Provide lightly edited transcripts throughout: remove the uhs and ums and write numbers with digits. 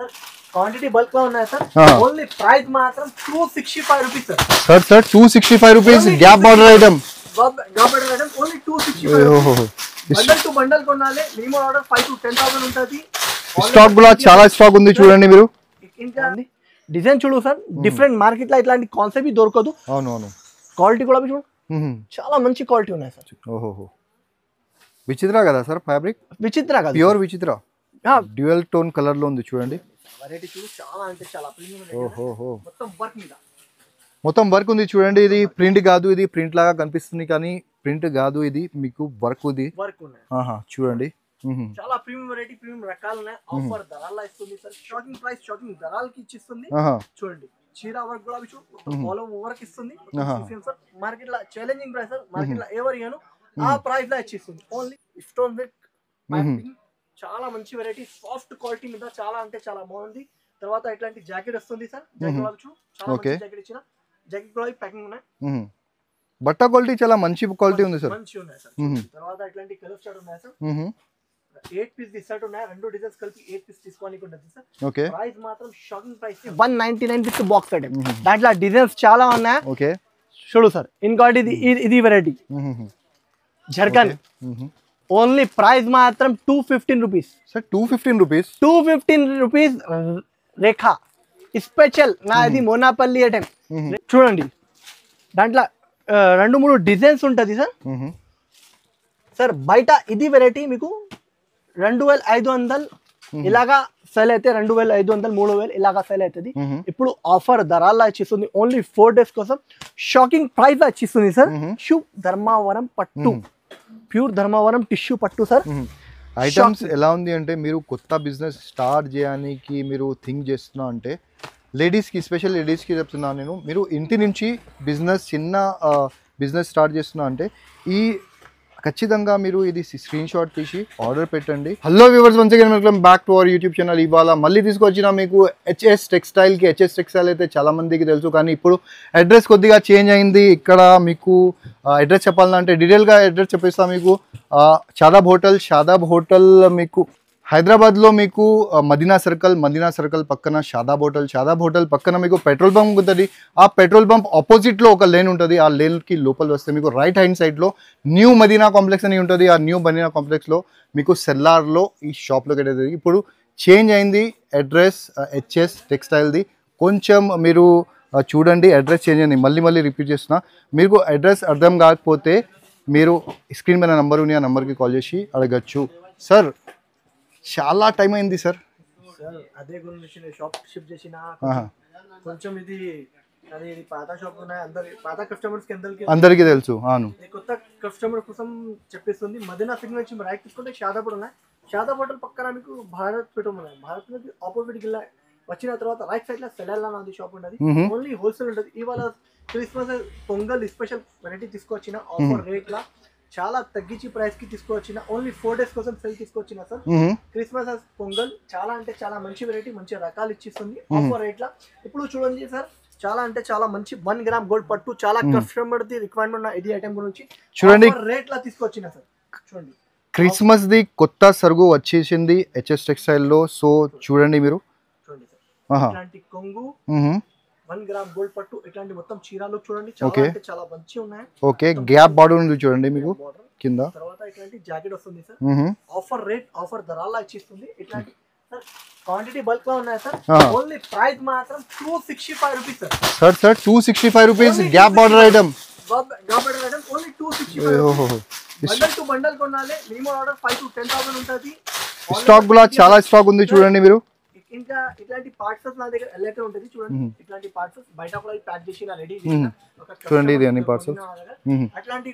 Sir quantity bulk లో ఉన్నాయి sir only price మాత్రం 265 rupees sir sir 265 rupees gap border item only 265 bundle to bundle కొనాలి minimum order 5 to 10,000 ఉంటది stock కూడా చాలా స్టాక్ ఉంది చూడండి మీరు ఇంకా డిజైన్ చూడు సార్ డిఫరెంట్ మార్కెట్ లో ఇట్లాంటి కాన్సెప్ట్ దొరకదు అవును క్వాలిటీ కూడా చూడు చాలా మంచి క్వాలిటీ ఉన్నాయి సార్ ఓహో విచిత్ర కదా సార్ ఫ్యాబ్రిక్ విచిత్ర కదా ప్యూర్ విచిత్ర డ్యూయల్ టోన్ కలర్ లో ఉంది చూడండి వెరైటీ చూడు చాలా అంటే చాలా ప్రీమియం ఓహో మొత్తం వర్క్ ఉంది చూడండి ఇది ప్రింట్ కాదు ఇది ప్రింట్ లాగా కనిపిస్తుంది కానీ ప్రింట్ కాదు ఇది మీకు వర్క్ ఉంది చూడండి చాలా ప్రీమియం వెరైటీ ప్రీమియం రకాలు ఉన్నాయి ఆఫర్ ధరల్లో ఇస్తుంది సార్ షాకింగ్ ప్రైస్ షాకింగ్ ధరలకి ఇచ్చిస్తుంది చూడండి చీర వర్క్ కూడా ఆల్ ఓవర్ వర్క్ ఇస్తుంది సార్ మార్కెట్ లో ఛాలెంజింగ్ ప్రైస్ సార్ మార్కెట్ లో ఎవరు ఇయ్యను ఆ ప్రైస్ లో ఇచ్చిస్తుంది ఓన్లీ స్టోన్ వర్క్ చాలా మంచి వెరైటీ సాఫ్ట్ క్వాలిటీ మీద చాలా అంటే చాలా బాగుంది తర్వాత ఇట్లాంటి జాకెట్ వస్తుంది సార్ చాలా మంచి జాకెట్ ఇచ్చిన జాకెట్ కూడా ప్యాకింగ్ ఉన్నాయి బట్ట క్వాలిటీ చాలా మంచి క్వాలిటీ ఉంది సార్ మంచి ఉన్నాయి సార్ తర్వాత ఇట్లాంటి కలర్ స్టార్ట్ ఉన్నాయి సార్ 8 పీస్ డిసైడ్ ఉన్నాయి రెండు డిజైన్స్ కలిపి 8 పీస్ తీసుకోనికి ఉంటుంది సార్ ఓకే ప్రైస్ మాత్రం shocking price 199 with box item దాంట్లో డిజైన్స్ చాలా ఉన్నాయి ఓకే చూడు సార్ ఇంకోటి ఇది వెరైటీ జర్కన్ ఓన్లీ ప్రైస్ మాత్రం 215 రూపీస్ సార్ 215 రూపీస్ రేఖా స్పెషల్ నాది మోనాపల్లి ఐటమ్ చూడండి దాంట్లో 2-3 డిజైన్స్ ఉంటుంది సార్ సార్ బయట ఇది వెరైటీ మీకు 2500 ఇలాగా సెల్ అయితే 2500 3000 ఇలాగా సెల్ అవుతుంది ఇప్పుడు ఆఫర్ ధరల్లో ఇచ్చిస్తుంది ఓన్లీ 4 days కోసం షాకింగ్ ప్రైస్ ఇచ్చిస్తుంది సార్ ధర్మవరం పట్టు ప్యూర్ ధర్మవరం టిష్యూ పట్టు సార్ ఐటమ్స్ ఎలా ఉంది అంటే మీరు కొత్త బిజినెస్ స్టార్ట్ చేయడానికి మీరు థింక్ చేస్తున్నా అంటే లేడీస్కి స్పెషల్ లేడీస్కి చెప్తున్నాను నేను మీరు ఇంటి నుంచి చిన్న బిజినెస్ స్టార్ట్ చేస్తున్నా అంటే ఈ ఖచ్చితంగా మీరు ఇది స్క్రీన్ షాట్ తీసి ఆర్డర్ పెట్టండి hello viewers once again welcome back to our YouTube channel ఇవాళ మళ్ళీ తీసుకొచ్చిన మీకు హెచ్ఎస్ టెక్స్టైల్కి హెచ్ఎస్ టెక్స్టైల్ అయితే చాలా మందికి తెలుసు కానీ ఇప్పుడు అడ్రస్ కొద్దిగా చేంజ్ అయింది ఇక్కడ మీకు అడ్రస్ చెప్పాలంటే డీటెయిల్గా అడ్రస్ చెప్పేస్తా మీకు షాదాబ్ హోటల్ మీకు హైదరాబాద్లో మీకు మదీనా సర్కిల్ పక్కన షాదాబ్ హోటల్ పక్కన మీకు పెట్రోల్ బంక్ ఉంటుంది ఆ పెట్రోల్ బంక్ ఆపోజిట్లో ఒక లేన్ ఉంటుంది ఆ లేన్కి లోపల వస్తే మీకు రైట్ హ్యాండ్ సైడ్లో న్యూ మదీనా కాంప్లెక్స్ అని ఉంటుంది ఆ న్యూ మదీనా కాంప్లెక్స్లో మీకు సెల్లార్లో ఈ షాప్ లొకేట్ అవుతుంది ఇప్పుడు చేంజ్ అయింది అడ్రస్ హెచ్ఎస్ టెక్స్టైల్ది కొంచెం మీరు చూడండి అడ్రస్ చేంజ్ అయింది మళ్ళీ రిపీట్ చేస్తున్నా మీకు అడ్రస్ అర్థం కాకపోతే మీరు స్క్రీన్ మీద నెంబర్ ఉంది ఆ నెంబర్కి కాల్ చేసి అడగచ్చు సార్ చాలా టైం అయింది సార్ అదే గురించి షాప్ షిఫ్ట్ చేసిన కొంచెం ఇది పాత షాప్ ఉన్నాయి పాత కస్టమర్స్ కి అందరికీ తెలుసు అవును కొత్త కస్టమర్ కోసం చెప్పిస్తుంది మదీనా సిగ్నల్ నుంచి రైట్ తీసుకుంటే షాదాబ్ ఉన్నాయి షాదాబ్ హోటల్ పక్కన మీకు భారత్ పెట్రోల్ ఉన్నాయి భారత్ నుంచి ఆపోజిట్ గిల్ల వచ్చిన తర్వాత రైట్ సైడ్ లో సెలెల్లా నాది షాప్ ఉంటుంది ఓన్లీ హోల్సేల్ ఉంటుంది ఇవాళ క్రిస్మస్ పొంగల్ స్పెషల్ వెరైటీ తీసుకొచ్చిన ఆఫర్ రేట్ లా చాలా తగ్గించి ప్రైస్ కి తీసుకొచ్చిన ఓన్లీ 4 days కోసం సెల్ తీసుకొచ్చిన సార్ క్రిస్మస్ పొంగల్ చాలా అంటే చాలా మంచి వెరైటీ మంచి రకాలు ఇచ్చిస్తుంది ఆఫర్ రేట్ లా ఇప్పుడు చూడండి సార్ చాలా అంటే చాలా మంచి 1 గ్రామ్ గోల్డ్ పట్టు చాలా కస్టమర్ ది రిక్వైర్మెంట్ ఉన్న ఇది ఐటమ్ గురించి చూడండి రేట్ లా తీసుకొచ్చిన సార్ చూడండి క్రిస్మస్ ది కొత్త సరుకు వచ్చేసింది హెచ్ఎస్ టెక్స్టైల్ లో సో చూడండి మీరు చూడండి సార్ ఇట్లాంటి కొంగు 1 గ్రామ్ గోల్డ్ పట్టు ఇట్లాంటి మొత్తం చీరాలు చూడండి చాలా అంటే చాలా మంచి ఉన్నాయి ఓకే గ్యాప్ బార్డర్ ఉంది చూడండి మీకు కింద తర్వాత ఇట్లాంటి జాకెట్ వస్తుంది సార్ ఆఫర్ రేట్ ఆఫర్ ధరల్లో ఇచ్చిస్తుంది ఇట్లాంటి సార్ క్వాంటిటీ బల్క్ లో ఉన్నాయి సార్ ఓన్లీ ప్రైస్ మాత్రం 265 rupees sir 265 rupees gap border item only 265 bundle to bundle కొనాలి మినిమం ఆర్డర్ 5 to 10,000 ఉంటది స్టాక్ కూడా చాలా స్టాక్ ఉంది చూడండి మీరు ఇంకా ఇట్లాంటి పార్ట్స్ నా దగ్గర ఎల్లైతే ఉంటుంది చూడండి ఇట్లాంటి పార్ట్స్ బయట కూడా ప్యాక్ చేసి రెడీ చేసిన చూడండి ఇది అన్ని పార్ట్స్ అట్లాంటి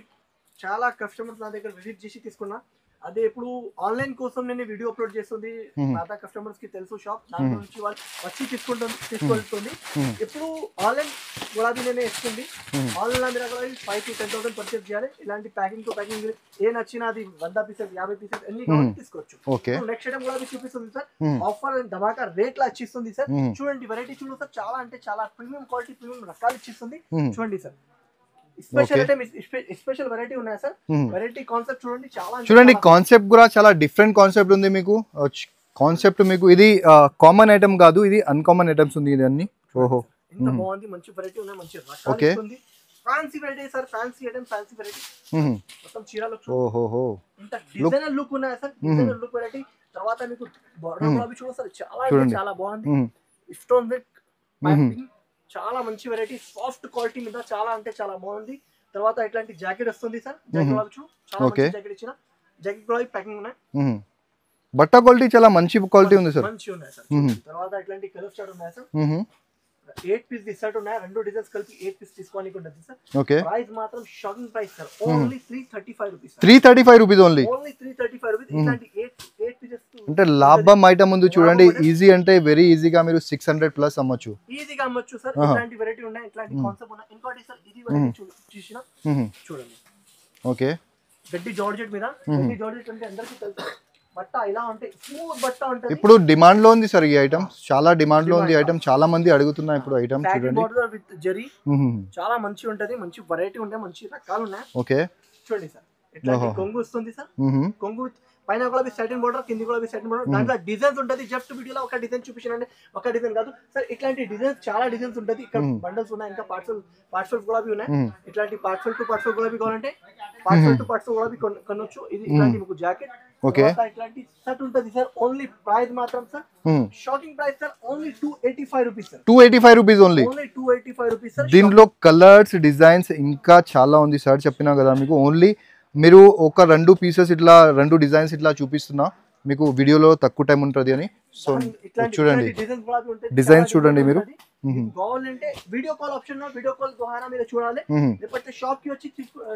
చాలా కస్టమర్స్ నా దగ్గర విజిట్ చేసి తీసుకున్నా అదే ఇప్పుడు ఆన్లైన్ కోసం నేను వీడియో అప్లోడ్ చేస్తుంది పాత కస్టమర్స్ కి తెలుసు షాప్ దాని నుంచి వాళ్ళు వచ్చి తీసుకెళ్తుంది ఇప్పుడు ఆన్లైన్ కూడా నేను ఇస్తుంది ఆన్లైన్ మీద 5 to 10,000 పర్చేస్ చేయాలి ఇలాంటి ప్యాకింగ్ టు ప్యాకింగ్ ఏ నచ్చినా అది 100 పీసెస్ 50 పీసెస్ అన్ని తీసుకోవచ్చు నెక్స్ట్ ఐటమ్ కూడా చూపిస్తుంది సార్ ఆఫర్ ధమాకా రేట్ లా ఇచ్చిస్తుంది సార్ చూడండి వెరైటీ చూడండి సార్ చాలా అంటే చాలా ప్రీమియం క్వాలిటీ ప్రీమియం రకాలు ఇచ్చిస్తుంది చూడండి సార్ స్పెషల్ వెరైటీ ఉన్నాయి సార్ వెరైటీ కాన్సెప్ట్ చూడండి చాలా చూడండి కాన్సెప్ట్ కూడా చాలా డిఫరెంట్ కాన్సెప్ట్ ఉంది మీకు కాన్సెప్ట్ మీకు ఇది కామన్ ఐటమ్ కాదు, ఇది అన్కామన్ ఐటమ్స్ ఉంది ఇది అన్ని. ఓహో ఎంత బాగుంది, మంచి వెరైటీ ఉన్నాయి, మంచి ఓకే. రకాలు ఉంది. Fancy variety sir, fancy item, fancy variety. మొత్తం చీరలు ఓహో ఇంత డిజైనర్ లుక్ ఉన్నాయి సార్, డిజైనర్ లుక్ వెరైటీ. తర్వాత మీకు బోర్డర్ గులాబీ చూడండి సార్, చాలా అంటే చాలా బాగుంది. స్టోన్ వర్క్ ప్యాకింగ్, చాలా మంచి వెరైటీ, సాఫ్ట్ క్వాలిటీ మీద చాలా అంటే చాలా బాగుంది. తర్వాత ఇట్లాంటి జాకెట్ వస్తుంది సార్, జాకెట్ గులాబీ చూడు, చాలా మంచి జాకెట్ ఇచ్చిన, జాకెట్ గులాబీ ప్యాకింగ్ ఉన్నాయి. బట్ట క్వాలిటీ చాలా మంచి క్వాలిటీ ఉంది సార్, మంచి ఉన్నాయి సార్. తర్వాత ఇట్లాంటి కలర్ స్టార్ట్ ఉన్నాయి సార్, 8 పీస్ డిస్కౌంట్ ఉన్నాయి, రెండు డిజైన్స్ కలిపి 8 పీస్ తీసుకోనికి ఉంటుంది సార్. ఓకే. ప్రైస్ మాత్రం shocking price sir, only 335 rupees. 335 rupees only. Only 335 rupees. ఇట్లాంటి 8 పీసెస్ అంటే లాభం ఐటమ్ ఉంది చూడండి. ఈజీ అంటే వెరీ ఈజీగా మీరు 600 ప్లస్ అమ్మొచ్చు, ఈజీగా అమ్మొచ్చు సార్. ఇట్లాంటి వెరైటీ ఉన్నాయి, ఇట్లాంటి కాన్సెప్ట్ ఉన్నాయి. ఇంకోటి సార్, ఇది వెరైటీ చూసినా చూడండి. ఓకే. గడ్డి జార్జెట్ మీద, గడ్డి జార్జెట్ అంటే అందరికీ తెలుసు, బట్ట ఇలా ఉంటాయి, స్మూత్ బట్ట ఉంటుంది. ఇప్పుడు డిమాండ్ లో ఉంది సార్ ఈ ఐటమ్, చాలా డిమాండ్ లో ఉంది ఐటమ్, చాలా మంది అడుగుతున్నారు ఇప్పుడు ఐటమ్ చూడండి. బోర్డర్ విత్ జరీ, చాలా మంచి ఉంటది, మంచి వెరైటీ ఉంటాయి, మంచి రకాలు ఉన్నాయి. ఓకే. చూడండి సార్, ఇట్లాంటి కొంగు వస్తుంది సార్, కొంగు పైన కూడా సాటిన్ బోర్డర్, కింది కూడా సాటిన్ బోర్డర్. దాంట్లో డిజైన్స్ ఉంటుంది. జస్ట్ వీడియోలో ఒక డిజైన్ చూపించానండి, ఒక డిజైన్ కాదు సార్, ఇట్లాంటి డిజైన్స్ చాలా డిజైన్స్ ఉంటుంది. ఇక్కడ బండల్స్ ఉన్నాయి, ఇంకా పార్సల్ గులాబీ ఉన్నాయి. ఇట్లాంటి పార్సల్ టు పార్సల్ గులాబీ కావాలంటే పార్సల్ టు పార్సల్ గులాబీ కొనొచ్చు. ఇది ఇట్లాంటి మీకు జాకెట్. ఓకే. ఇట్లాంటి షర్ట్ ఉంటుంది సార్, ఓన్లీ ప్రైస్ మాత్రం sir shocking price sir, only 285 rupees sir. 285 rupees only. Only 285 rupees sir. దీంట్లో కలర్స్ డిజైన్స్ ఇంకా చాలా ఉంది సార్, చెప్పినా కదా మీకు. ఓన్లీ మీరు ఒక 2 పీసెస్ ఇట్లా 2 డిజైన్స్ ఇట్లా చూపిస్తున్నా మీకు, వీడియోలో తక్కువ టైం ఉంటుంది అని. సో చూడండి డిజైన్స్ చూడండి మీరు. కావాలంటే video call option, video call ద్వారా మీరు చూడాలి, లేకపోతే షాప్ కి వచ్చి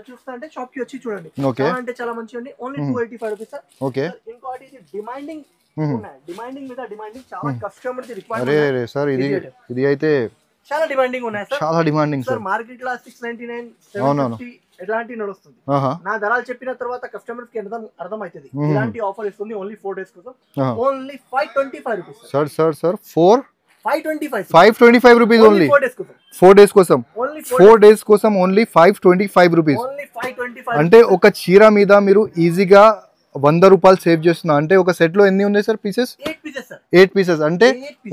చూస్తా అంటే షాప్ కి వచ్చి చూడండి. చాలా అంటే చాలా మంచిగా ఉంది, ఓన్లీ 285 రూపీస్ సార్. ఓకే. ఇంకోటి డిమాండింగ్ ఉన్నాయి, డిమాండింగ్ మీద డిమాండింగ్, చాలా కస్టమర్ ది అరే రిక్వైర్మెంట్ సార్, ఇది అయితే చాలా డిమాండింగ్ ఉన్నాయి సార్, చాలా డిమాండింగ్ సార్. మార్కెట్ లో 699 750 ఎలాంటి నడుస్తుంది. నా ధరలు చెప్పిన తర్వాత కస్టమర్స్ కి అర్థమవుతుంది ఇలాంటి ఆఫర్ ఇస్తుంది. ఓన్లీ 4 డేస్ కోసం, only 525 rupees sir. 525 rupees only 4 days కోసం. 4 డేస్ కోసం, 4 డేస్ కోసం ఓన్లీ 525 రూపీస్. అంటే ఒక చీర మీద మీరు ఈజీగా 100 రూపాయలు సేవ్ చేస్తున్నా. అంటే ఒక సెట్ లో ఎన్ని ఉన్నాయి సార్ పీసెస్? 8 పీసెస్. అంటే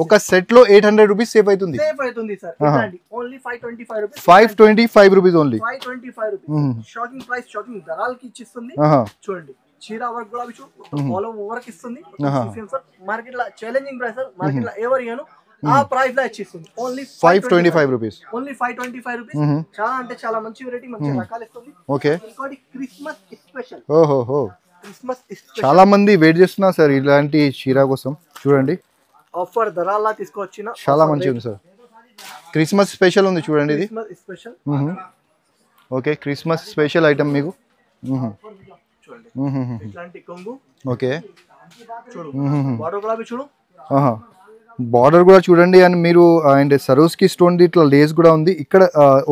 ఒక సెట్ లో 800 రూపీస్ సేవ్ అవుతుంది. 525 rupees only. Shocking price, shocking ధరలకి ఇచ్చిస్తుంది. చూడండి, చీర వర్క్ కూడా ఆల్ ఓవర్ ఇస్తుంది. మార్కెట్ లో ఛాలెంజింగ్ ప్రైస్, మార్కెట్ లో ఎవరు ఇయ్యను ఆ ప్రైస్ లో ఇచ్చిస్తుంది. Only 525 rupees. Only 525 rupees. చాలా అంటే చాలా మంచి వెరైటీ, మంచి రకాలు ఇస్తుంది. ఓకే. ఇంకోటి క్రిస్మస్ స్పెషల్. ఓహో, చాలా మంది వెయిట్ చేస్తున్నారు సార్ ఇలాంటి చీర కోసం. చూడండి ఆఫర్ ధరలా తీసుకొచ్చిన, చాలా మంచిగా ఉంది సార్. క్రిస్మస్ స్పెషల్ ఉంది చూడండి, ఇది special. Okay, Christmas special item మీకు. చూడండి ఇట్లాంటి కొంగు. ఓకే. చూడు బార్డర్ కూడా చూడు, బార్డర్ కూడా చూడండి. అండ్ మీరు అండ్ సరోస్కి స్టోన్ ఇట్లా లేస్ కూడా ఉంది ఇక్కడ.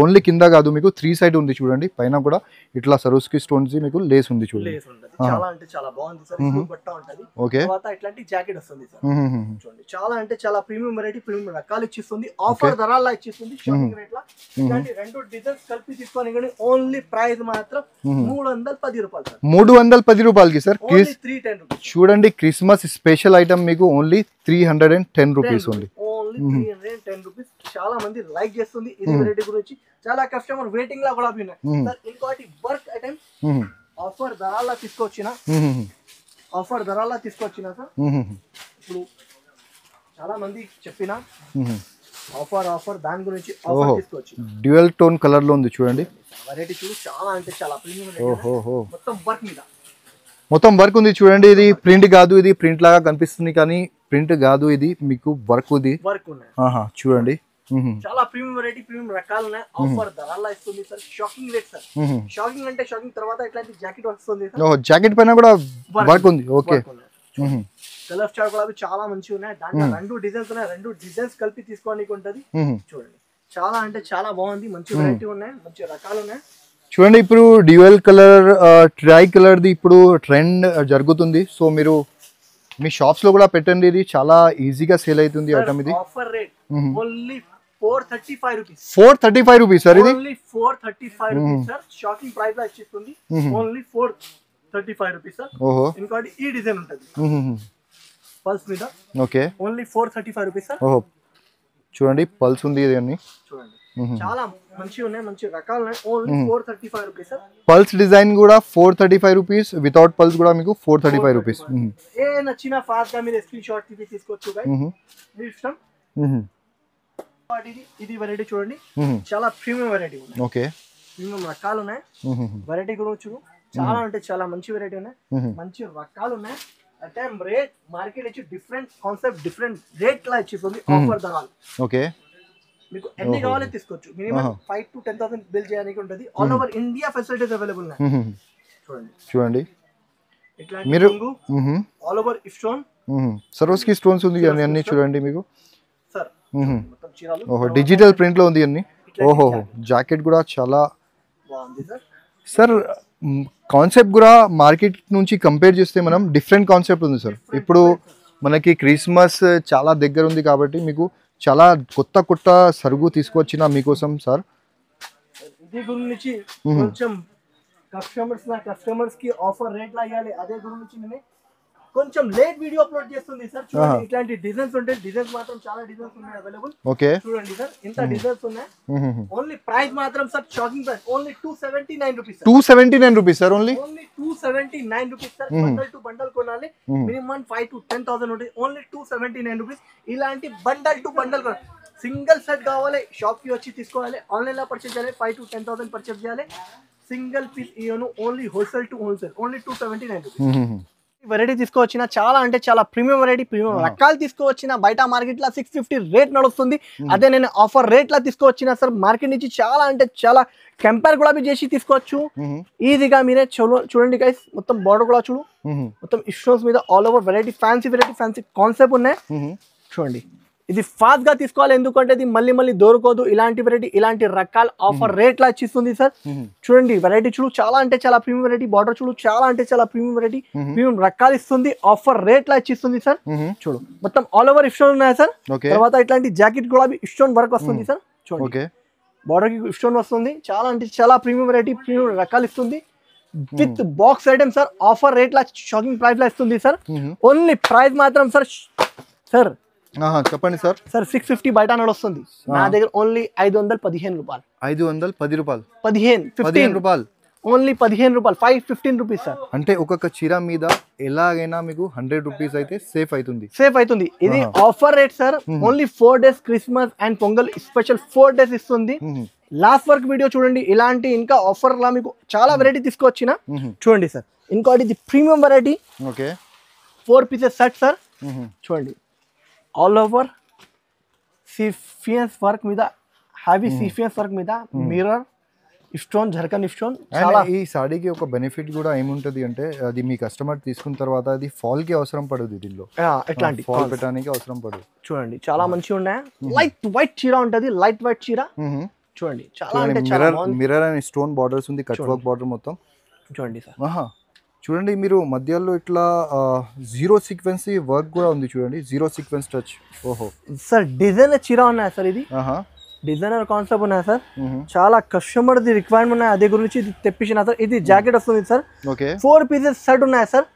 ఓన్లీ కింద కాదు, మీకు 3 సైడ్ ఉంది చూడండి. పైన కూడా ఇట్లా సరోస్కి స్టోన్స్ మీకు లేస్ ఉంది చూడండి. చాలా అంటే చాలా బాగుంది సార్, బట్ట ఉంటది. ఓకే. తర్వాత ఇట్లాంటి జాకెట్ వస్తుంది సార్. చూడండి చాలా అంటే చాలా ప్రీమియం వెరైటీ, ప్రీమియం రకాలు ఇచ్చిస్తుంది. ఆఫర్ ధరలా ఇచ్చిస్తుంది. షాపింగ్ రేట్ లా ఇట్లాంటి 2 డిజైన్స్ కలిపి తీసుకొని కానీ ఓన్లీ ప్రైస్ మాత్రం 310 రూపాయలు సార్. 310 రూపాయలకి సార్. 310 రూపీస్. చూడండి క్రిస్మస్ స్పెషల్ ఐటమ్ మీకు ఓన్లీ 310 రూపీస్ ఓన్లీ. 310 రూపీస్. చాలా మంది లైక్ చేస్తుంది ఇది వెరైటీ గురించి. చాలా కస్టమర్ వెయిటింగ్ లా కూడా ఉన్నాయి సార్. ఇంకోటి వర్క్ ఐటమ్ ఆఫర్ ధరలా తీసుకొచ్చిన, సార్. ఇప్పుడు చాలా మంది చెప్పిన ఆఫర్ దాని గురించి ఆఫర్ తీసుకొచ్చి డ్యూయల్ టోన్ కలర్ లో ఉంది చూడండి. వెరైటీ చూడు, చాలా అంటే చాలా ప్రీమియం. మొత్తం వర్క్ మీద, మొత్తం వర్క్ ఉంది చూడండి. ఇది ప్రింట్ కాదు, ఇది ప్రింట్ లాగా కనిపిస్తుంది కానీ ప్రింట్ కాదు, ఇది మీకు వర్క్ ఉంది. వర్క్ ఉన్నాయి చూడండి. చాలా ప్రీమియం వెరైటీ, ప్రీమియం రకాలు ఉన్నాయి. ఆఫర్ ధరలా ఇస్తుంది sir. Shocking rate sir. Shocking అంటే షాకింగ్. తర్వాత ఇట్లాంటి జాకెట్ వస్తుంది సార్. జాకెట్ పైన కూడా వర్క్ ఉంది. ఓకే. కలర్ చార్ట్ కూడా చాలా మంచిగా ఉన్నాయి. దాంట్లో 2 డిజైన్స్ ఉన్నాయి, 2 డిజైన్స్ కలిపి తీసుకోవడానికి ఉంటది. చూడండి చాలా అంటే చాలా బాగుంది, మంచి వెరైటీ ఉన్నాయి, మంచి రకాలు ఉన్నాయి. చూడండి ఇప్పుడు dual colour, try colour the ఇప్పుడు ట్రెండ్ జరుగుతుంది. సో మీరు మీ షాప్స్ లో కూడా పెట్టండి, ఇది చాలా ఈజీగా సేల్ అవుతుంది ఐటమ్. ఇది offer rate only 435 rupees. 435 rupees sir. ఇది only 435 rupees sir. Shocking price లో ఇస్తుంది. Only 435 rupees sir. ఇంకోటి ఈ డిజైన్ ఉంటది. పల్స్ మీద ఓకే ఓన్లీ 435 రూపీస్ సార్. ఓహో చూడండి పల్స్ ఉంది ఇది అన్ని చూడండి చాలా మంచిగా ఉన్నాయి, మంచి రకాలు ఉన్నాయి. Only 435 rupees sir. Pulse design కూడా 435 రూపీస్, వితౌట్ పల్స్ కూడా మీకు 435 రూపీస్. ఏ నచ్చినా ఫాస్ట్ గా మీరు స్క్రీన్ షాట్ తీసి తీసుకోవచ్చు guys. మీ ఇష్టం. ఇది వెరైటీ చూడండి, చాలా ప్రీమియం వెరైటీ ఉన్నాయి. ఓకే ప్రీమియం రకాలు ఉన్నాయి. వెరైటీ కూడా చూడు, చాలా అంటే చాలా మంచి వెరైటీ ఉన్నాయి, మంచి రకాలు ఉన్నాయి. అంటే రేట్ మార్కెట్ వచ్చి డిఫరెంట్ కాన్సెప్ట్, డిఫరెంట్ రేట్ లా ఇచ్చేస్తుంది ఆఫర్ ధరలు. ఓకే మీకు ఎన్ని కావాలో తీసుకోవచ్చు. మినిమం 5 to 10,000 బిల్ చేయడానికి ఉంటుంది. All over India facilities available ఉన్నాయి. చూడండి ఇట్లాంటి మీరు ఆల్ ఓవర్ స్టోన్ సరోస్కి స్టోన్స్ ఉంది అన్ని చూడండి మీకు సార్. మొత్తం చీరలు ఓహో డిజిటల్ ప్రింట్ లో ఉంది అన్ని. ఓహో జాకెట్ కూడా చాలా బాగుంది సార్. సార్ కాన్సెప్ట్ కూడా మార్కెట్ నుంచి కంపేర్ చేస్తే మనం డిఫరెంట్ కాన్సెప్ట్ ఉంది సార్. ఇప్పుడు మనకి క్రిస్మస్ చాలా దగ్గర ఉంది కాబట్టి మీకు చాలా కొత్త కొత్త సరుకు తీసుకొచ్చిన మీకోసం సార్. ఇది గురించి కొంచెం కస్టమర్స్ కి ఆఫర్ రేట్ లా ఇవ్వాలి. అదే గురించి నేను కొంచెం లేట్ వీడియో అప్లోడ్ చేస్తుంది సార్. చూడండి ఇట్లాంటి డిజైన్స్ ఉంటాయి, డిజైన్స్ మాత్రం చాలా డిజైన్స్ ఉన్నాయి అవైలబుల్. ఓకే చూడండి సార్ ఇంత డిజైన్స్ ఉన్నాయి. ఓన్లీ ప్రైస్ మాత్రం sir shocking price, only 279 rupees. 279 rupees sir. Only 279 rupees sir. Bundle to bundle కొనాలి, మినిమం 5 to 10,000 ఉంటుంది. Only 279 rupees. ఇలాంటి బండల్ టు బండల్ కొనాలి. సింగిల్ సెట్ కావాలి షాప్ కి వచ్చి తీసుకోవాలి. ఆన్లైన్ లో పర్చేస్ చేయాలి, 5 to 10,000 పర్చేస్ చేయాలి. సింగిల్ పీస్ ఇవ్వను, only wholesale to wholesale, only 279 rupees. Variety తీసుకోవచ్చిన చాలా అంటే చాలా ప్రీమియం వెరైటీ, ప్రీమియం రకాలు తీసుకోవచ్చిన. బయట మార్కెట్ లో 650 రేట్ నడుస్తుంది. అదే నేను ఆఫర్ రేట్ లా తీసుకోవచ్చిన సార్. మార్కెట్ నుంచి చాలా అంటే చాలా కంపేర్ కూడా చేసి తీసుకోవచ్చు ఈజీగా. మీరే చూడండి గైస్, మొత్తం బార్డర్ కూడా చూడు, మొత్తం ఇష్యూస్ మీద all over variety, fancy concept ఉన్నాయి. చూడండి ఇది ఫాస్ట్ గా తీసుకోవాలి, ఎందుకంటే ఇది మళ్ళీ మళ్ళీ దొరకదు. ఇలాంటి వెరైటీ, ఇలాంటి రకాల ఆఫర్ రేట్ లా ఇచ్చిస్తుంది సార్. చూడండి వెరైటీ చూడు, చాలా అంటే చాలా ప్రీమియం వెరైటీ. బార్డర్ చూడు, చాలా అంటే చాలా ప్రీమియం వెరైటీ, ప్రీమియం రకాలు ఇస్తుంది. ఆఫర్ రేట్ లా ఇచ్చిస్తుంది సార్. చూడు మొత్తం ఆల్ ఓవర్ స్టోన్ ఉన్నాయి సార్. తర్వాత ఇట్లాంటి జాకెట్ కూడా స్టోన్ వర్క్ వస్తుంది సార్. చూడండి బార్డర్ కి స్టోన్ వస్తుంది. చాలా అంటే చాలా ప్రీమియం వెరైటీ, ప్రీమియం రకాలు ఇస్తుంది. With box item sir. Offer rate లా షాకింగ్ ప్రైస్ లా ఇస్తుంది సార్. ఓన్లీ ప్రైస్ మాత్రం సార్ చెప్పండి సార్. సార్ 650 బయట నడుస్తుంది, నా దగ్గర ఓన్లీ 515 రూపాయలు. 510 రూపాయలు, 15 రూపాయలు, ఓన్లీ 15 రూపాయలు, 515 రూపీస్ సార్. అంటే ఒక్కొక్క చీర మీద ఎలాగైనా మీకు 100 రూపీస్ అయితే సేఫ్ అవుతుంది. ఇది offer rate sir. Only 4 days Christmas and pongal special 4 days ఇస్తుంది. లాస్ట్ వర్క్ వీడియో చూడండి. ఇలాంటి ఇంకా ఆఫర్ లా మీకు చాలా వెరైటీ తీసుకొచ్చిన. చూడండి సార్, ఇంకోటి ఇది premium variety. Okay 4 pieces set sir. చూడండి ఆల్ ఓవర్ సీక్వెన్స్ వర్క్ మీద, హ్యావీ సీక్వెన్స్ వర్క్ మీద మిర్రర్ స్టోన్, జర్కన్ స్టోన్. ఈ సాడీకి ఒక బెనిఫిట్ కూడా ఏముంటది అంటే, అది మీ కస్టమర్ తీసుకున్న తర్వాత అది ఫాల్ కి అవసరం పడదు. దీనిలో ఎట్లాంటి ఫాల్ పెట్టడానికి అవసరం పడదు. చూడండి చాలా మంచిగా ఉన్నాయి. లైట్ వైట్ చీర ఉంటది, లైట్ వైట్ చీర. చూడండి చాలా అంటే చాలా మిర్రర్ అండ్ స్టోన్ బార్డర్స్ ఉంది, కట్ వర్క్ బార్డర్ మొత్తం. చూడండి సార్, చూడండి మీరు మధ్యలో ఇట్లా జీరో సీక్వెన్స్ వర్క్ కూడా ఉంది. చూడండి జీరో సీక్వెన్స్ టచ్. ఓహో సార్ డిజైనర్ చీర ఉన్నాయి సార్. ఇది డిజైనర్ కాన్సెప్ట్ ఉన్నాయి సార్. చాలా కస్టమర్ ది రిక్వైర్మెంట్ ఉన్నాయి, అదే గురించి ఇది తెప్పించిన సార్. ఇది జాకెట్ వస్తుంది సార్. 4 pieces సెట్ ఉన్నాయి సార్.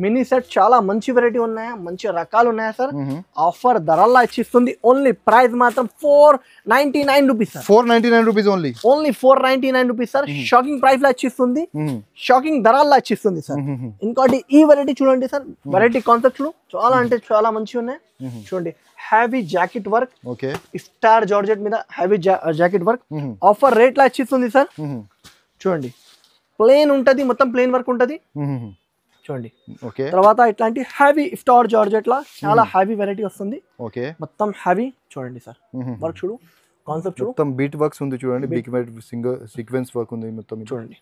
మినీ సెట్ చాలా మంచి వెరైటీ ఉన్నాయి, మంచి రకాలు ఉన్నాయి సార్. ఆఫర్ ధరల్లా ఇచ్చిస్తుంది. ఓన్లీ ప్రైస్ మాత్రం 499 rupees sir. 499 rupees only 499 rupees sir. Shocking price లా ఇచ్చిస్తుంది, షాకింగ్ ధరల్లా ఇచ్చిస్తుంది సార్. ఇంకోటి ఈ వెరైటీ చూడండి సార్. వెరైటీ కాన్సెప్ట్ చూడు, చాలా అంటే చాలా మంచిగా ఉన్నాయి. చూడండి హ్యావీ జాకెట్ వర్క్, స్టార్ జార్జెట్ మీద హ్యావీ జాకెట్ వర్క్. ఆఫర్ రేట్ లా ఇచ్చిస్తుంది సార్. చూడండి ప్లేన్ ఉంటది, మొత్తం ప్లేన్ వర్క్ ఉంటది. చూడండి తర్వాత ఇట్లాంటి హ్యావీ స్టార్ జార్జెట్ లా చాలా హ్యావీ వెరైటీ వస్తుంది. మొత్తం హ్యావీ. చూడండి సార్ వర్క్ చూడు, కాన్సెప్ట్ చూడు, మొత్తం బీట్ వర్క్స్ ఉంది. చూడండి big white single sequence work ఉంది మొత్తం. చూడండి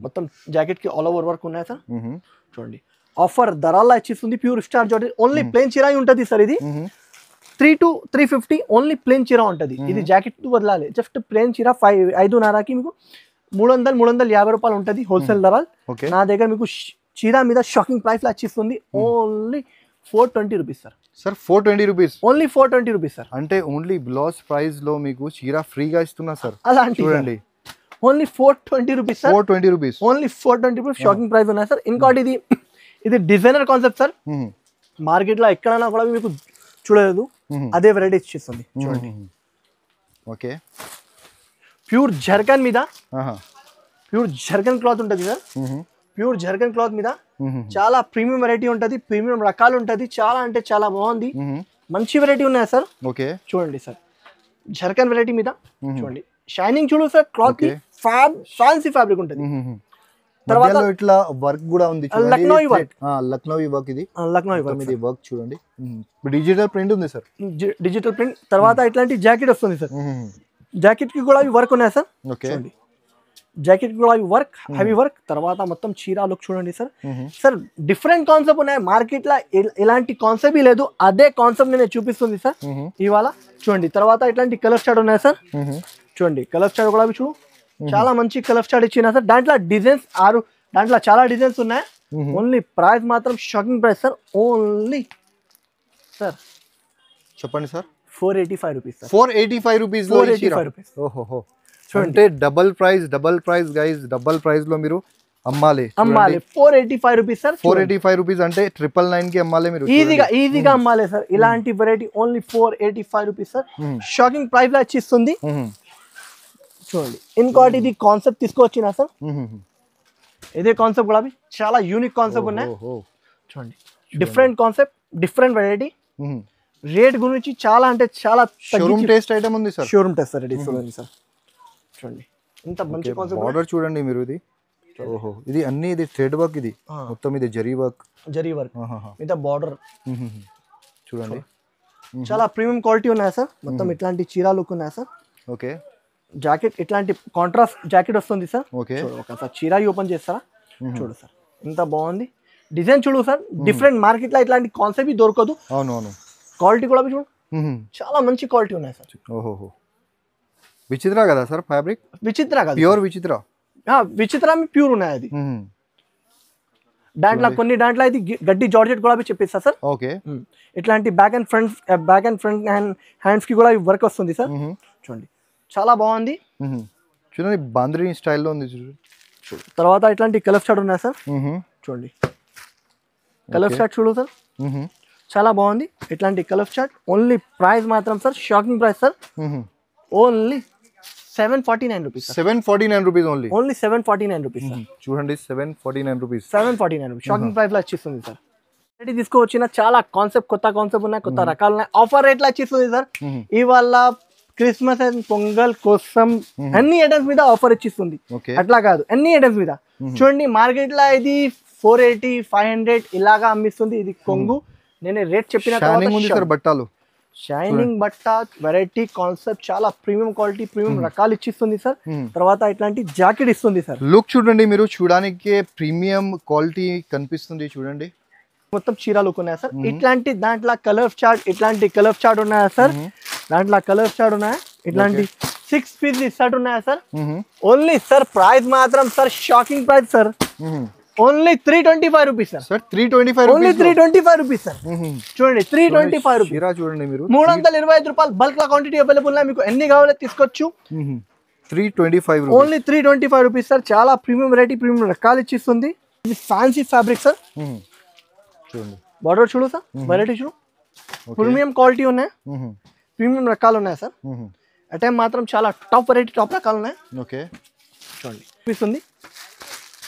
మొత్తం జాకెట్ కి ఆల్ ఓవర్ వర్క్ ఉన్నాయి సార్. చూడండి ఆఫర్ ధరల్లా ఇచ్చిస్తుంది. Pure star georgette. Only plain చీర ఉంటది సార్. ఇది 3 to 350 ఓన్లీ ప్లేన్ చీర ఉంటది. ఇది జాకెట్ వదలాలి, జస్ట్ ప్లేన్ చీర 5.5కి మీకు 350 రూపాయలు ఉంటది హోల్సేల్ ధర. నా దగ్గర మీకు చీర మీద షాకింగ్ ప్రైస్ లా ఇచ్చిస్తుంది. Only 420 rupees sir. 420 rupees, only 420 rupees sir. అంటే ఓన్లీ బ్లౌజ్ ప్రైస్ లో మీకు చీర ఫ్రీగా ఇస్తున్నా సార్. అలాంటి చూడండి only 420 rupees sir. 420 rupees, only 420 rupees shocking price ఉన్నాయి సార్. ఇంకోటి ఇది డిజైనర్ కాన్సెప్ట్ సార్. మార్కెట్లో ఎక్కడైనా కూడా మీకు చూడలేదు అదే వెరైటీ ఇచ్చేస్తుంది చూడండి. ఓకే, ప్యూర్ జర్కన్ మీద ప్యూర్ జర్కన్ క్లాత్ ఉంటుంది సార్. ప్యూర్ జర్కన్ క్లాత్ మీద చాలా ప్రీమియం వెరైటీ ఉంటుంది, ప్రీమియం రకాలు ఉంటుంది, చాలా అంటే చాలా బాగుంది, మంచి వెరైటీ ఉన్నాయి సార్. ఓకే, చూడండి సార్ జర్కన్ వెరైటీ మీద చూడండి, షైనింగ్ చూడు సార్, క్లాత్ ఫ్యాన్సీ ఫ్యాబ్రిక్ ఉంటుంది. తర్వాత ఇట్లా వర్క్ కూడా ఉంది, లక్నోవి వర్క్, లక్నోవి వర్క్, ఇది లక్నోవి వర్క్, ఇది వర్క్ చూడండి, డిజిటల్ ప్రింట్ ఉంది సార్, డిజిటల్ ప్రింట్. తర్వాత ఇట్లాంటి జాకెట్ వస్తుంది సార్, జాకెట్ కి కూడా వర్క్ ఉన్నాయి సార్. చూడండి జాకెట్ కూడా వర్క్, హెవీ వర్క్. తర్వాత మొత్తం చీరా లుక్ చూడండి సార్. సార్ డిఫరెంట్ కాన్సెప్ట్ ఉన్నాయి మార్కెట్ లో, ఇలాంటి కాన్సెప్ట్ లేదు, అదే కాన్సెప్ట్ నేను చూపిస్తుంది సార్ ఇవాళ. చూడండి తర్వాత ఇట్లాంటి కలర్ స్టార్ట్ ఉన్నాయి సార్. చూడండి కలర్ స్టార్ట్ కూడా చూడు, చాలా మంచి కలర్ స్టార్ట్ ఇచ్చిన సార్. దాంట్లో డిజైన్స్ దాంట్లో చాలా డిజైన్స్ ఉన్నాయి. ఓన్లీ ప్రైస్ మాత్రం shocking price sir, only sir చెప్పండి సార్ 485 రూపీస్ సార్. 485 రూపీస్ లో 485 రూపీస్. ఓహో, అంటే double price guys, double price లో మీరు అమ్మాలి. 485 రూపీస్ సార్. 485 రూపీస్ అంటే 999 కి అమ్మాలి మీరు, ఈజీగా అమ్మాలి సార్. ఇలాంటి variety only 485 rupees sir, shocking price లో ఇస్తుంది. చూడండి ఇంకోటి ఇది కాన్సెప్ట్ తీసుకొచ్చినా సార్, ఇదే కాన్సెప్ట్ కూడా చాలా యూనిక్ కాన్సెప్ట్ ఉన్నాయి. చూడండి different concept, different variety. Rate గురించి చాలా అంటే చాలా షోరూమ్ టేస్ట్ ఐటమ్ ఉంది సార్, షోరూమ్ టెస్ట్ సార్. ఇది చూడండి సార్, చూడండి ఇంత మంచి కాన్సెప్ట్. బార్డర్ చూడండి మీరు, ఇది ఓహో, ఇది అన్ని ఇది థ్రెడ్ వర్క్, ఇది మొత్తం ఇది జరీ వర్క్ ఇంత బార్డర్ చూడండి, చాలా ప్రీమియం క్వాలిటీ ఉన్నాయి సార్. మొత్తం ఇట్లాంటి చీరా లుక్ ఉన్నాయి సార్. ఓకే, జాకెట్ ఇట్లాంటి కాంట్రాస్ట్ జాకెట్ వస్తుంది సార్. ఓకే, ఒకసారి చీరా ఓపెన్ చేస్తారా, చూడు సార్ ఎంత బాగుంది డిజైన్, చూడు సార్ డిఫరెంట్ మార్కెట్ లో ఇట్లాంటి కాన్సెప్ట్ దొరకదు. అవును, క్వాలిటీ కూడా చూడు, చాలా మంచి క్వాలిటీ ఉన్నాయి సార్. ఓహో, విచిత్ర కదా సార్ ఫ్యాబ్రిక్? విచిత్ర కదా, ప్యూర్ విచిత్ర, విచిత్ర ప్యూర్ ఉన్నాయి. అది దాంట్లో కొన్ని దాంట్లో ఇది గడ్డి జార్జెట్ కూడా చెప్పేస్తా సార్. ఓకే, ఇట్లాంటి బ్యాక్ అండ్ ఫ్రంట్ హ్యాండ్స్ కి కూడా వర్క్ వస్తుంది సార్. చూడండి చాలా బాగుంది, చూడండి బాంద్రీ స్టైల్లో ఉంది. తర్వాత ఇట్లాంటి కలర్ స్టార్ట్ ఉన్నాయి సార్. చూడండి కలర్ స్టార్ట్ చూడు సార్, చాలా బాగుంది. ఇట్లాంటి కలర్ స్టార్ట్ ఓన్లీ ప్రైస్ మాత్రం sir shocking price sir, only 749 rupees. 749 rupees only, 749 rupees చూడండి, 749 రూపీస్, 749 రూపీస్ షాకింగ్ ప్రైస్ లో ఇచ్చేస్తుంది సార్. తీసుకొచ్చిన చాలా కాన్సెప్ట్, కొత్త కాన్సెప్ట్ ఉన్నాయి, కొత్త రకాలు ఉన్నాయి, ఆఫర్ రేట్ లో ఇచ్చేస్తుంది సార్. ఇవాళ క్రిస్మస్ అండ్ పొంగల్ కోసం అన్ని ఐటమ్స్ మీద ఆఫర్ ఇచ్చిస్తుంది. అట్లా కాదు, అన్ని ఐటమ్స్ మీద. చూడండి మార్కెట్ లో ఇది 480, 500 ఇలాగా అమ్మిస్తుంది. ఇది కొంగు, నేను రేట్ చెప్పిన బట్టాలు షైనింగ్ బట్ట వెరైటీ కాన్సెప్ట్, చాలా ప్రీమియం క్వాలిటీ, ప్రీమియం రకాలు ఇచ్చిస్తుంది సార్. తర్వాత ఇట్లాంటి జాకెట్ ఇస్తుంది సార్. లుక్ చూడండి మీరు, చూడడానికి ప్రీమియం క్వాలిటీ కనిపిస్తుంది. చూడండి మొత్తం చీర లుక్ ఉన్నాయా సార్. ఇట్లాంటి దాంట్లో కలర్ చార్ట్, ఇట్లాంటి కలర్ చార్ట్ ఉన్నాయా సార్, దాంట్లో కలర్ చార్ట్ ఉన్నాయా, ఇట్లాంటి 6 పీస్ షర్ట్ ఉన్నాయా సార్. ఓన్లీ సార్ ప్రైస్ మాత్రం sir shocking price sir, only 325 rupees sir. 325 only 325 rupees sir. చూడండి 325 రూపీస్, చూడండి మీరు 325 రూపాయలు బల్క్ లా క్వాంటిటీ అవైలబుల్ ఉన్నాయి, మీకు ఎన్ని కావాలో తీసుకోవచ్చు. 325 ఓన్లీ 325 రూపీస్ సార్. చాలా ప్రీమియం వెరైటీ, ప్రీమియం రకాలు ఇచ్చిస్తుంది. ఇది ఫ్యాన్సీ ఫ్యాబ్రిక్ సార్. చూడండి బార్డర్ చూడు సార్, వెరైటీ చూడు, ప్రీమియం క్వాలిటీ ఉన్నాయి, ప్రీమియం రకాలు ఉన్నాయి సార్. అటైం మాత్రం చాలా టాప్ వెరైటీ, టాప్ రకాలు ఉన్నాయి. ఓకే చూడండి ఇస్తుంది.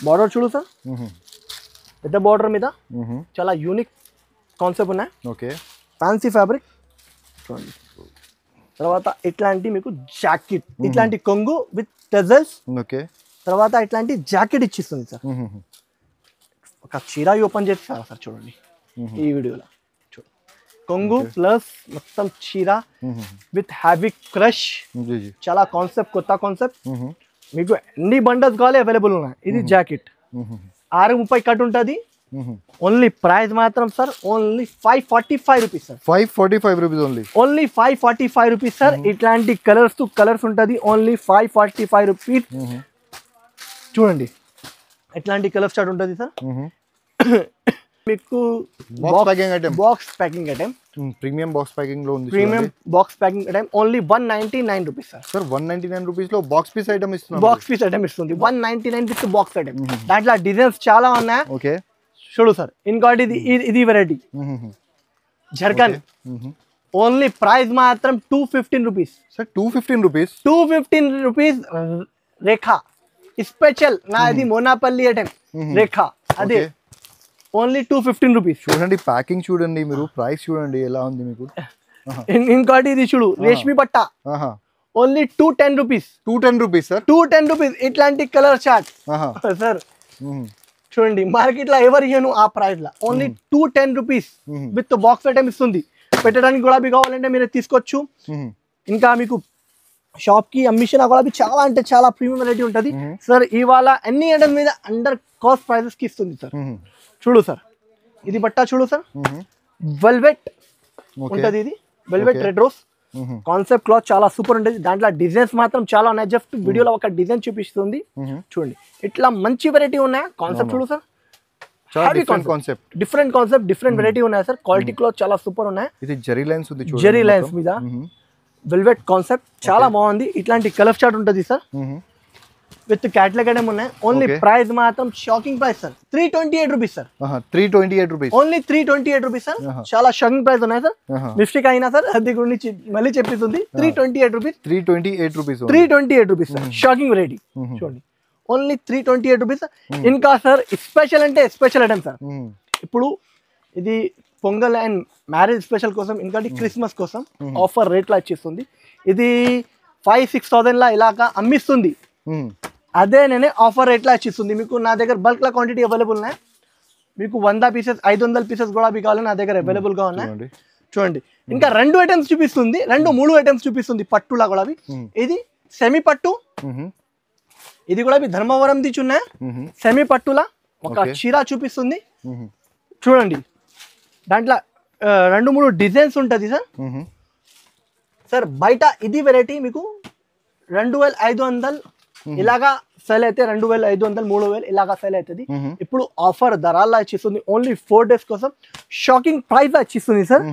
బార్డర్ చూడు సార్, పెద్ద బార్డర్ మీద చాలా యూనిక్ కాన్సెప్ట్ ఉన్నాయి. ఓకే ఫ్యాన్సీ ఫ్యాబ్రిక్ చూడండి. తర్వాత ఇట్లాంటి మీకు జాకెట్, ఇట్లాంటి కొంగు విత్ టెజల్స్. ఓకే తర్వాత ఇట్లాంటి జాకెట్ ఇచ్చిస్తుంది సార్. ఒక చీర ఓపెన్ చేస్తారా సార్, చూడండి ఈ వీడియోలో. చూడు కొంగు ప్లస్ మొత్తం చీర విత్ హ్యావీ క్రష్, చాలా కాన్సెప్ట్, కొత్త కాన్సెప్ట్. మీకు ఎన్ని బండల్స్ కావాలి అవైలబుల్ ఉన్నాయి. ఇది జాకెట్ 630 కట్ ఉంటుంది. ఓన్లీ ప్రైస్ మాత్రం sir only 545 rupees sir. 545 rupees only, only 545 rupees sir. ఇట్లాంటి కలర్స్ టు కలర్స్ ఉంటుంది, ఓన్లీ 545 రూపీస్. చూడండి ఇట్లాంటి కలర్ స్టార్ట్ ఉంటుంది సార్. మీకు box packing item, premium box packing లో ఉంది. Premium box packing item only 199 rupees sir. Sir 199 rupees లో box piece item ఇస్తున్నారు. బాక్స్ పీస్ ఐటమ్ ఇస్తుంది 199 విత్ బాక్స్ ఐటమ్. దాంట్లో డిజైన్స్ చాలా ఉన్నాయి. ఓకే చూడు సార్, ఇంకోటి ఇది వెరైటీ జర్కన్ ఓన్లీ ప్రైస్ మాత్రం 215 రూపీస్ సార్ 215 రూపీస్ 215 రూపీస్ రేఖా స్పెషల్ నాది మోనాపల్లి ఐటమ్ రేఖా అదే ఓన్లీ 215 రూపీస్ చూడండి ప్యాకింగ్ చూడండి మీరు ప్రైస్ చూడండి ఎలా ఉంది మీకు ఇంకోటి ఇది చూడు రేష్మి పట్ట only 210 rupees 210 rupees sir 210 rupees ఇట్లాంటి కలర్ చార్ట్ సార్ చూడండి మార్కెట్ లో ఎవరు ఇయ్యను ఆ price law only 210 rupees with box item ఇస్తుంది పెట్టడానికి గులాబీ కావాలంటే మీరు తీసుకోవచ్చు ఇంకా మీకు షాప్ కి అమ్మిషన్ గులాబీ చాలా అంటే చాలా ప్రీమియం వెరైటీ ఉంటుంది సార్ ఇవాళ అన్ని ఐటమ్స్ మీద అండర్ కాస్ట్ ప్రైసెస్ కి ఇస్తుంది సార్ చూడు సార్ ఇది బట్ట చూడు సార్ వెల్వెట్ ఉంటది ఇది velvet red rose concept cloth చాలా సూపర్ ఉంటుంది దాంట్లో డిజైన్స్ మాత్రం చాలా ఉన్నాయి జస్ట్ వీడియోలో ఒక డిజైన్ చూపిస్తుంది చూడండి ఇట్లా మంచి వెరైటీ ఉన్నాయి కాన్సెప్ట్ చూడు sir different concept different variety ఉన్నాయి సార్ క్వాలిటీ క్లాత్ చాలా సూపర్ ఉన్నాయి ఇది జెరీ లైన్స్ ఉంది చూడండి జెరీ లైన్స్ మీద వెల్వెట్ కాన్సెప్ట్ చాలా బాగుంది ఇట్లాంటి కలర్ చార్ట్ ఉంటుంది సార్ విత్ క్యాటలాగ్ ఐటమ్ ఉన్నాయి ఓన్లీ ప్రైస్ మాత్రం shocking price sir 328 rupees sir 328 rupees only 328 rupees sir చాలా షాకింగ్ ప్రైస్ ఉన్నాయి సార్ మిస్టేక్ అయినా సార్ అది గురించి మళ్ళీ చెప్పిస్తుంది 328 rupees 328 rupees sir shocking variety చూడండి ఓన్లీ 328 రూపీస్ ఇంకా సార్ స్పెషల్ అంటే స్పెషల్ ఐటమ్ సార్ ఇప్పుడు ఇది పొంగల్ అండ్ మ్యారేజ్ స్పెషల్ కోసం ఇంకా క్రిస్మస్ కోసం ఆఫర్ రేట్ లా ఇచ్చేస్తుంది ఇది 5,000-6,000 లా ఇలాగా అమ్మిస్తుంది అదే నేనే ఆఫర్ రేట్ లా ఇచ్చిస్తుంది మీకు నా దగ్గర బల్క్ లా క్వాంటిటీ అవైలబుల్ ఉన్నాయి మీకు 100 పీసెస్ 500 పీసెస్ కూడా కావాలి నా దగ్గర అవైలబుల్ గా ఉన్నాయి చూడండి ఇంకా 2 ఐటమ్స్ చూపిస్తుంది 3 ఐటమ్స్ చూపిస్తుంది పట్టులా కూడా ఇది సెమీ పట్టు ఇది కూడా ధర్మవరం దిచున్నాయి సెమీ పట్టులా ఒక చీర చూపిస్తుంది చూడండి దాంట్లో 2-3 డిజైన్స్ ఉంటుంది సార్ సార్ బయట ఇది వెరైటీ మీకు 2,500 ఇలాగా సెల్ అయితే 2,500 3,000 ఇలాగా సెల్ అవుతుంది ఇప్పుడు ఆఫర్ ధరలా ఇచ్చిస్తుంది ఓన్లీ 4 డేస్ కోసం షాకింగ్ ప్రైస్ ఇచ్చిస్తుంది సార్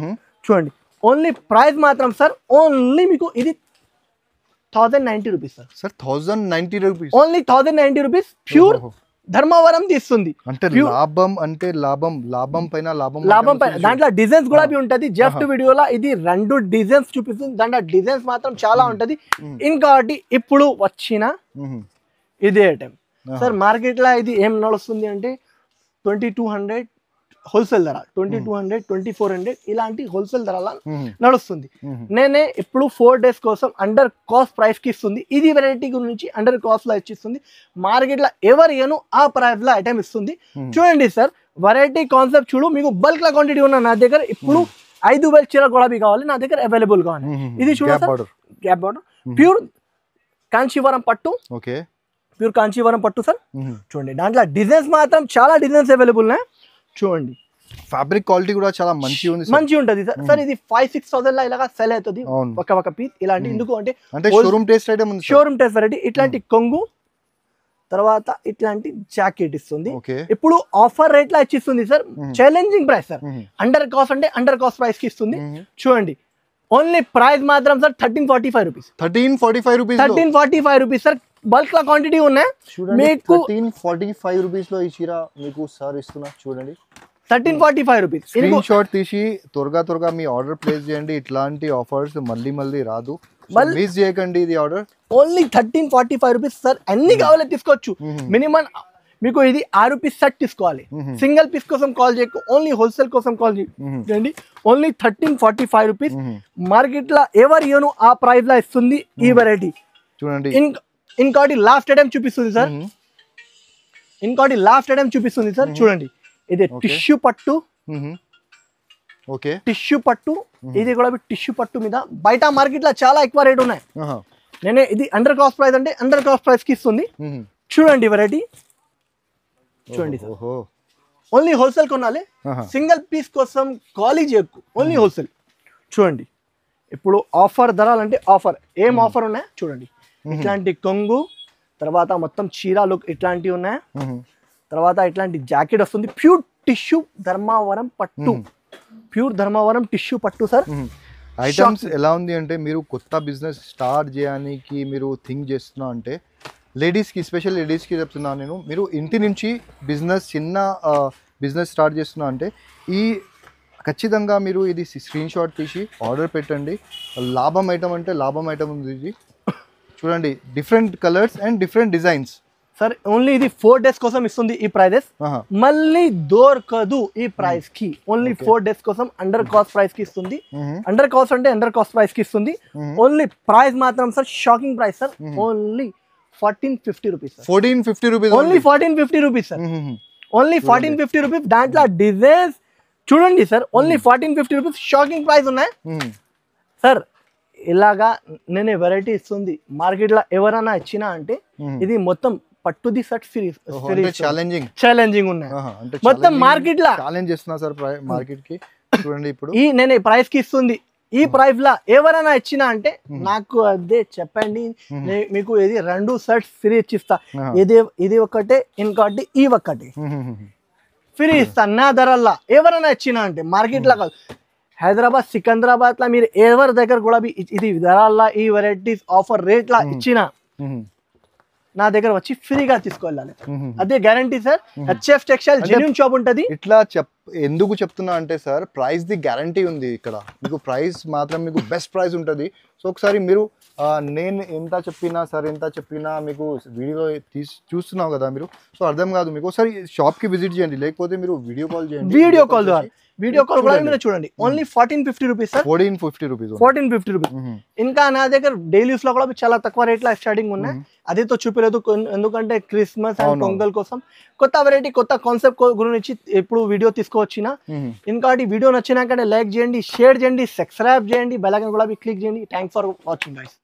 చూడండి ఓన్లీ ప్రైస్ మాత్రం సార్ ఓన్లీ మీకు ఇది 1,090 rupees sir 1,090 rupees only 1,090 rupees pure Dharmavaram తీస్తుంది అంటే లాభం పైన దాంట్లో డిజైన్స్ కూడా ఉంటది జస్ట్ వీడియోలో ఇది 2 డిజైన్స్ చూపిస్తుంది దాంట్లో డిజైన్స్ మాత్రం చాలా ఉంటది ఇంకోటి ఇప్పుడు వచ్చిన ఇదే ఐటమ్ సార్ మార్కెట్ లో ఇది ఏం నడుస్తుంది అంటే 2,200 హోల్సేల్ ధర 2,200 2,400 ఇలాంటి హోల్సేల్ ధరలా నడుస్తుంది నేనే ఇప్పుడు 4 డేస్ కోసం అండర్ కాస్ట్ ప్రైస్ కి ఇస్తుంది ఇది వెరైటీ గురించి అండర్ కాస్ట్ లో ఇచ్చిస్తుంది మార్కెట్ లో ఎవరు ఏను ఆ ప్రైస్ లో ఐటమ్ ఇస్తుంది చూడండి సార్ వెరైటీ కాన్సెప్ట్ చూడు మీకు బల్క్ లా క్వాంటిటీ ఉన్న నా దగ్గర ఇప్పుడు 5,000 చీర గులాబీ కావాలి నా దగ్గర అవైలబుల్ గా ఉన్నాయి ఇది చూడండి గ్యాప్ బార్డర్ ప్యూర్ కాంచీవరం పట్టు ప్యూర్ కాంచీవరం పట్టు సార్ చూడండి దాంట్లో డిజైన్స్ మాత్రం చాలా డిజైన్స్ అవైలబుల్ ఉన్నాయి చూడండి ఫ్యాబ్రిక్ క్వాలిటీ కూడా చాలా మంచిగా ఉంటది సార్ ఇది 5,000-6,000 లా ఇలాగా సెల్ అవుతుంది ఒక పీస్ ఇలాంటి ఎందుకు అంటే షోరూమ్ టేస్ట్ ఐటమ్ ఉంది షోరూమ్ టేస్ట్ వెరైటీ ఇట్లాంటి కొంగు తర్వాత ఇట్లాంటి జాకెట్ ఇస్తుంది ఇప్పుడు ఆఫర్ రేట్ లా ఇచ్చిస్తుంది sir challenging price sir under cost అంటే అండర్ కాస్ట్ ప్రైస్ కి ఇస్తుంది చూడండి ఓన్లీ ప్రైస్ మాత్రం sir 1,345 rupees 1,345 rupees sir bulk లా క్వాంటిటీ ఉన్నాయి మీకు 1,345 రూపీస్ లో ఈ చీర మీకు సార్ ఇస్తున్నా చూడండి 1,345 రూపీస్ స్క్రీన్ షాట్ తీసి త్వరగా మీ ఆర్డర్ ప్లేస్ చేయండి ఇట్లాంటి ఆఫర్స్ మళ్ళీ రాదు మిస్ చేయకండి ఇది ఆర్డర్ ఓన్లీ 1,345 రూపీస్ సార్ అన్ని కావాలో తీసుకోవచ్చు మినిమం మీకు ఇది 6 పీస్ సెట్ తీసుకోవాలి సింగిల్ పీస్ కోసం కాల్ చేయకు ఓన్లీ హోల్సేల్ కోసం కాల్ చేయండి ఓన్లీ 1,345 రూపీస్ మార్కెట్ లో ఎవరు ఏను ఆ ప్రైస్ లా ఇస్తుంది ఈ వెరైటీ చూడండి ఇంకోటి లాస్ట్ ఐటమ్ చూపిస్తుంది సార్ చూడండి ఇది టిష్యూ పట్టు టిష్యూ పట్టు ఇది కూడా టిష్యూ పట్టు మీద బయట మార్కెట్ లో చాలా ఎక్కువ రేట్ ఉన్నాయి నేనే ఇది అండర్ కాస్ట్ ప్రైస్ అంటే అండర్ కాస్ట్ ప్రైస్ కి ఇస్తుంది చూడండి వెరైటీ చూడండి ఓన్లీ హోల్సేల్ కొనాలి సింగిల్ పీస్ కోసం కాలేజ్ ఎక్కువ ఓన్లీ హోల్సేల్ చూడండి ఇప్పుడు ఆఫర్ ధరాలంటే ఆఫర్ ఏం ఆఫర్ ఉన్నాయి చూడండి ఇట్లాంటి కొంగు తర్వాత మొత్తం చీర లుక్ ఇట్లాంటివి ఉన్నాయి తర్వాత ఇట్లాంటి జాకెట్ వస్తుంది ప్యూర్ టిష్యూ ధర్మవరం పట్టు ప్యూర్ ధర్మవరం టిష్యూ పట్టు సార్ ఐటమ్స్ ఎలా ఉంది అంటే మీరు కొత్త బిజినెస్ స్టార్ట్ చేయడానికి మీరు థింక్ చేస్తున్నా అంటే లేడీస్కి స్పెషల్ లేడీస్కి చెప్తున్నాను నేను మీరు ఇంటి నుంచి చిన్న బిజినెస్ స్టార్ట్ చేస్తున్నా అంటే ఈ ఖచ్చితంగా మీరు ఇది స్క్రీన్ షాట్ తీసి ఆర్డర్ పెట్టండి. లాభం ఐటమ్ అంటే లాభం ఐటమ్ ఉంది ఇది. చూడండి different colours and different designs. Sir only ఇది 4 days కోసం ఇస్తుంది ఈ ప్రైజెస్, మళ్ళీ దొరకదు ఈ ప్రైస్ కి. ఓన్లీ 4 days కోసం అండర్ కాస్ట్ ప్రైస్ కి ఇస్తుంది. అండర్ కాస్ట్ అంటే అండర్ కాస్ట్ ప్రైస్ కి ఇస్తుంది. ఓన్లీ ప్రైస్ మాత్రం sir shocking price sir, only 1450 rupees. 1450 rupees, only 1450 rupees sir, only 1450 rupees. దాంట్లో డిజైన్స్ చూడండి sir, only 1450 rupees. Shocking price ఉన్నాయి సార్. ఇలాగా నేనే వెరైటీ ఇస్తుంది మార్కెట్ లో ఎవరైనా ఇచ్చినా అంటే ఇది మొత్తం పట్టుది సెట్ సిరీస్ ఛాలెంజింగ్ ఉన్నాయి మొత్తం మార్కెట్ లో ఛాలెంజ్ చేస్తున్నా సార్ మార్కెట్ కి. చూడండి ఇప్పుడు ఈ నేను ప్రైస్ కి ఇస్తుంది ఈ ప్రైస్ లా ఎవరైనా ఇచ్చినా అంటే నాకు అదే చెప్పండి, మీకు ఇది 2 సెట్స్ ఫ్రీ ఇచ్చిస్తా. ఇది ఒకటే ఇంకోటి ఈ ఒక్కటి ఫ్రీ ఇస్తా నా ధరల్లా. ఎవరైనా ఇచ్చినా అంటే మార్కెట్ లా కాదు, హైదరాబాద్ సికింద్రాబాద్ లా మీరు ఎవరి దగ్గర కూడా ఇది ధరల్లా ఈ వెరైటీస్ ఆఫర్ రేట్ లా ఇచ్చినా నా దగ్గర వచ్చి ఫ్రీగా తీసుకెళ్ళాలి, అదే guarantee sir. HF textile genuine shop ఉంటది. ఇట్లా ఎందుకు చెప్తున్నా అంటే సార్ ప్రైస్ ది గ్యారంటీ ఉంది ఇక్కడ. మీకు ప్రైస్ మాత్రం మీకు బెస్ట్ ప్రైస్ ఉంటుంది. సో ఒకసారి మీరు నేను ఎంత చెప్పినా సార్ ఎంత చెప్పినా మీకు వీడియో చూస్తున్నావు కదా మీరు, సో అర్థం కాదు మీకు. ఒకసారి షాప్కి విజిట్ చేయండి, లేకపోతే మీరు వీడియో కాల్ చేయండి. వీడియో కాల్ కూడా మీరు చూడండి. Only 1450 rupees sir, 1450 rupees. ఇంకా నా దగ్గర డైలీ యూస్ లో కూడా చాలా తక్కువ రేట్ లో స్టార్టింగ్ ఉన్నాయి. అదేతో చూపలేదు ఎందుకంటే క్రిస్మస్ అండ్ పొంగల్ కోసం కొత్త వెరైటీ కొత్త కాన్సెప్ట్ గురించి ఇప్పుడు వీడియో తీసుకువచ్చిన. ఇంకోటి వీడియో నచ్చినాక లైక్ చేయండి, షేర్ చేయండి, సబ్స్క్రైబ్ చేయండి, బెల్ ఐకాన్ కూడా క్లిక్ చేయండి. Thanks for watching guys.